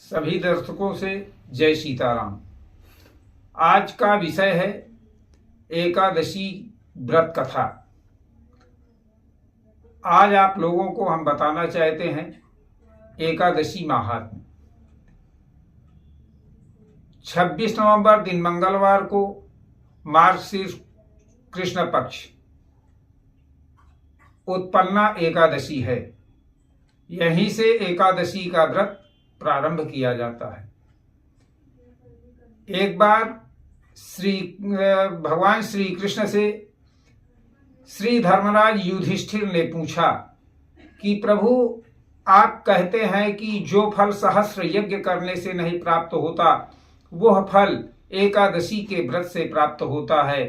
सभी दर्शकों से जय सीताराम। आज का विषय है एकादशी व्रत कथा। आज आप लोगों को हम बताना चाहते हैं एकादशी महात्म्य। 26 नवंबर दिन मंगलवार को मार्गशीर्ष कृष्ण पक्ष उत्पन्ना एकादशी है। यहीं से एकादशी का व्रत प्रारंभ किया जाता है। एक बार भगवान श्री कृष्ण से श्री धर्मराज युधिष्ठिर ने पूछा कि प्रभु, आप कहते हैं कि जो फल सहस्र यज्ञ करने से नहीं प्राप्त होता वह फल एकादशी के व्रत से प्राप्त होता है,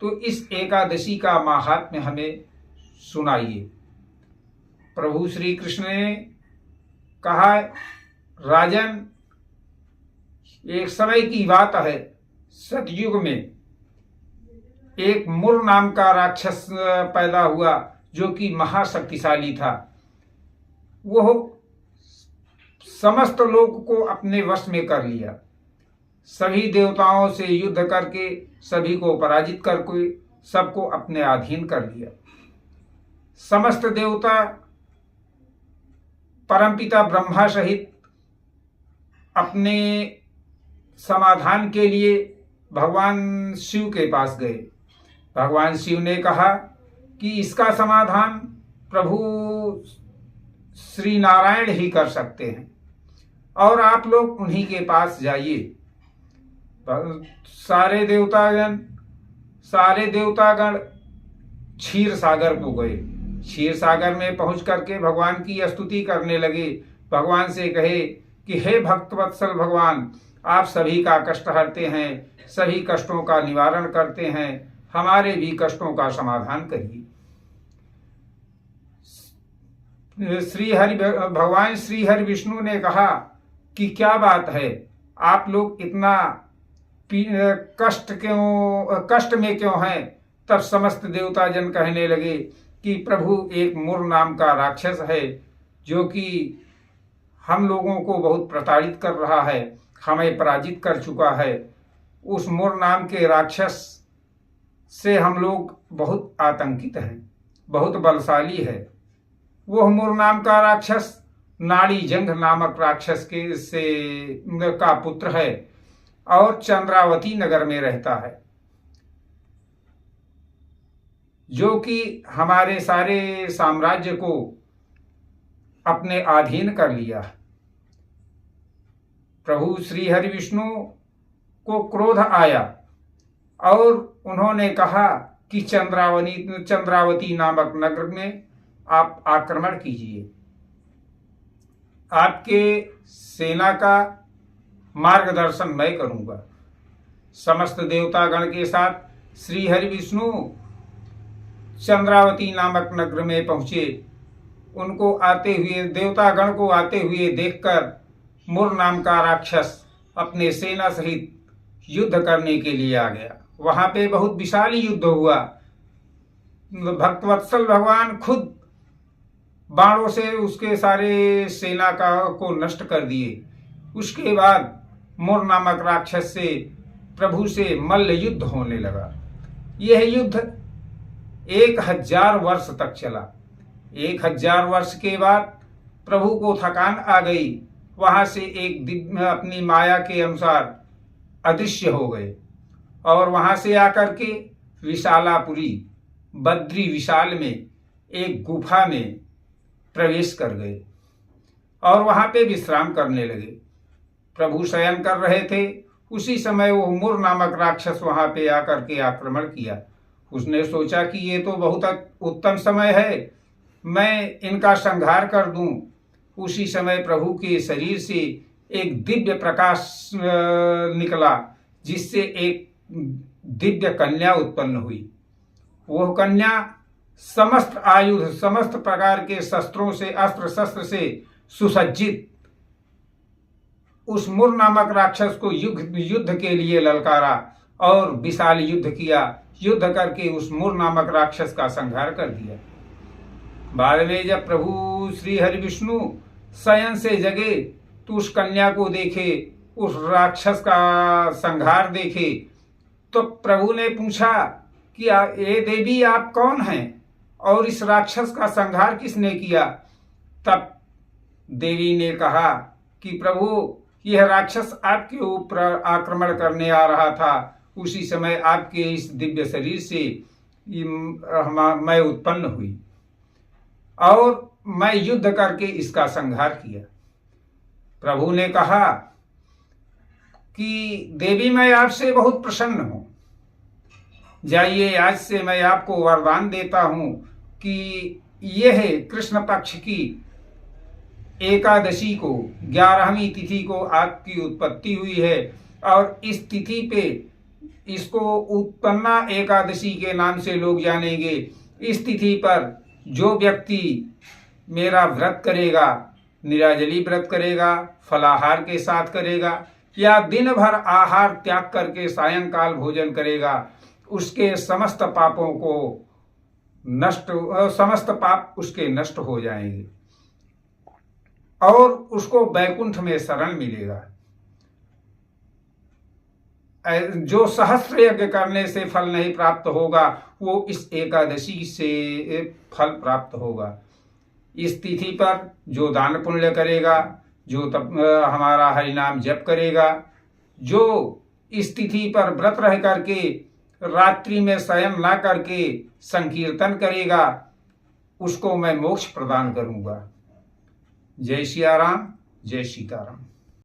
तो इस एकादशी का महात्म्य हमें सुनाइए। प्रभु श्री कृष्ण ने कहा, राजन, एक समय की बात है, सतयुग में एक मुर नाम का राक्षस पैदा हुआ जो कि महाशक्तिशाली था। वह समस्त लोक को अपने वश में कर लिया। सभी देवताओं से युद्ध करके सभी को पराजित करके सबको अपने अधीन कर लिया। समस्त देवता परमपिता ब्रह्मा सहित अपने समाधान के लिए भगवान शिव के पास गए। भगवान शिव ने कहा कि इसका समाधान प्रभु श्री नारायण ही कर सकते हैं और आप लोग उन्हीं के पास जाइए। सारे देवतागण क्षीर सागर को गए। क्षीर सागर में पहुंच करके भगवान की स्तुति करने लगे। भगवान से कहे कि हे भक्तवत्सल भगवान, आप सभी का कष्ट हरते हैं, सभी कष्टों का निवारण करते हैं, हमारे भी कष्टों का समाधान करिए। भगवान श्री हरि विष्णु ने कहा कि क्या बात है, आप लोग इतना कष्ट में क्यों हैं? तब समस्त देवता जन कहने लगे कि प्रभु, एक मुर नाम का राक्षस है जो कि हम लोगों को बहुत प्रताड़ित कर रहा है, हमें पराजित कर चुका है। उस मुर नाम के राक्षस से हम लोग बहुत आतंकित हैं, बहुत बलशाली है। वह मुर नाम का राक्षस नाड़ी जंघ नामक राक्षस का पुत्र है और चंद्रावती नगर में रहता है, जो कि हमारे सारे साम्राज्य को अपने अधीन कर लिया। प्रभु श्री हरि विष्णु को क्रोध आया और उन्होंने कहा कि चंद्रावती नामक नगर में आप आक्रमण कीजिए। आपके सेना का मार्गदर्शन मैं करूंगा। समस्त देवतागण के साथ श्री हरि विष्णु चंद्रावती नामक नगर में पहुंचे। उनको आते हुए, देवतागण को आते हुए देखकर मुर नाम का राक्षस अपने सेना सहित युद्ध करने के लिए आ गया। वहां पे बहुत विशाल युद्ध हुआ। भक्तवत्सल भगवान खुद बाणों से उसके सारे सेना को नष्ट कर दिए। उसके बाद मुर नामक राक्षस से प्रभु से मल्ल युद्ध होने लगा। यह युद्ध 1000 वर्ष तक चला। 1000 वर्ष के बाद प्रभु को थकान आ गई। वहां से एक दिव्य अपनी माया के अनुसार अदृश्य हो गए और वहां से आकर के विशालापुरी बद्री विशाल में एक गुफा में प्रवेश कर गए और वहां पे विश्राम करने लगे। प्रभु शयन कर रहे थे, उसी समय वो मुर नामक राक्षस वहां पे आकर के आक्रमण किया। उसने सोचा कि ये तो बहुत उत्तम समय है, मैं इनका संहार कर दूं। उसी समय प्रभु के शरीर से एक दिव्य प्रकाश निकला, जिससे एक दिव्य कन्या उत्पन्न हुई। वह कन्या समस्त आयुध, समस्त प्रकार के शस्त्रों से, अस्त्र शस्त्र से सुसज्जित उस मुर नामक राक्षस को युद्ध के लिए ललकारा और विशाल युद्ध किया। युद्ध करके उस मुर नामक राक्षस का संहार कर दिया। बाद में जब प्रभु श्री हरि विष्णु शयन से जगे तो उस कन्या को देखे, उस राक्षस का संहार देखे, तो प्रभु ने पूछा कि ये देवी आप कौन हैं और इस राक्षस का संहार किसने किया? तब देवी ने कहा कि प्रभु, यह राक्षस आपके ऊपर आक्रमण करने आ रहा था, उसी समय आपके इस दिव्य शरीर से मैं उत्पन्न हुई और मैं युद्ध करके इसका संहार किया। प्रभु ने कहा कि देवी, मैं आपसे बहुत प्रसन्न हूं, जाइए आज से मैं आपको वरदान देता हूं कि यह कृष्ण पक्ष की एकादशी को 11वीं तिथि को आपकी उत्पत्ति हुई है और इस तिथि पे इसको उत्पन्ना एकादशी के नाम से लोग जानेंगे। इस तिथि पर जो व्यक्ति मेरा व्रत करेगा, निराजली व्रत करेगा, फलाहार के साथ करेगा या दिन भर आहार त्याग करके सायंकाल भोजन करेगा, उसके समस्त पापों को समस्त पाप उसके नष्ट हो जाएंगे और उसको बैकुंठ में शरण मिलेगा। जो सहस्त्र यज्ञ करने से फल नहीं प्राप्त होगा, वो इस एकादशी से फल प्राप्त होगा। इस तिथि पर जो दान पुण्य करेगा, जो हमारा हरिनाम जप करेगा, जो इस तिथि पर व्रत रह करके रात्रि में शयन ना करके संकीर्तन करेगा, उसको मैं मोक्ष प्रदान करूंगा। जय सिया राम, जय सीताराम।